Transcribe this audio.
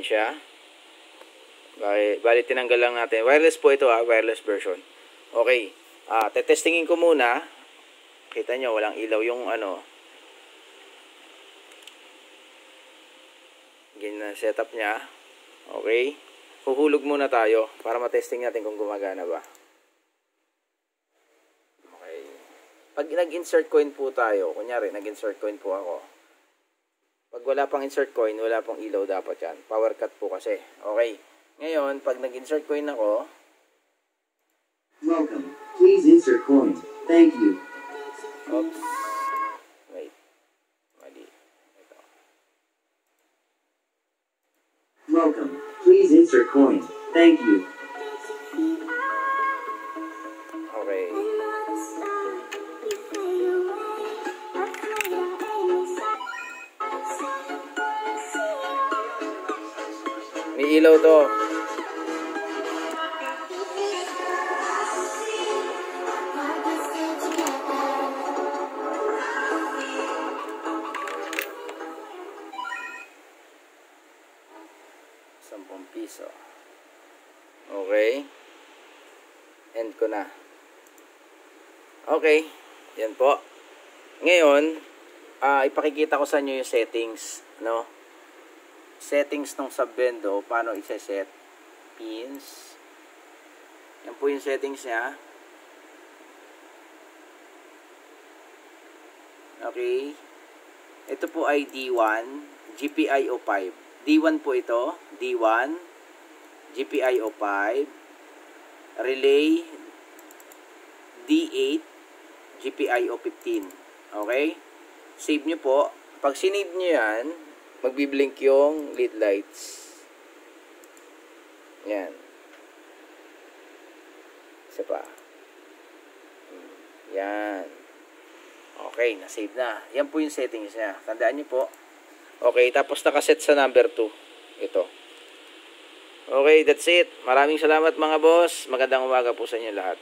siya. Bali tinanggal lang natin. Wireless po ito wireless version. Okay. Tetestingin ko muna. Kita nyo, walang ilaw yung setup niya. Okay. Huhulog muna tayo para matesting natin kung gumagana ba. Okay. Pag nag-insert coin po tayo, kunyari nag-insert coin po ako. Pag wala pang insert coin, wala pang ilaw dapat yan. Power cut po kasi. Okay. Ngayon, pag nag-insert coin ako. Welcome. Please insert coin. Thank you. Oops. Wait. Mali. Ito. Welcome. Please insert coin. Thank you. Okay. May ilaw to. ₱10. Okay. End ko na. Okay. Yan po. Ngayon, ipakikita ko sa inyo yung settings. No? Settings ng Subvendo. Paano isa-set. Pins. Yan po yung settings niya. Okay. Ito po ay D1. GPIO 5. D1 po ito. D1. GPIO 5. Relay. D8. GPIO 15. Okay? Save nyo po. Pag sinave nyo yan, magbiblink yung lead lights. Yan. Isa pa. Yan. Okay, na-save na. Yan po yung settings niya. Tandaan nyo po. Okay, tapos nakaset sa number 2. Ito. Okay, that's it. Maraming salamat mga boss. Magandang umaga po sa inyo lahat.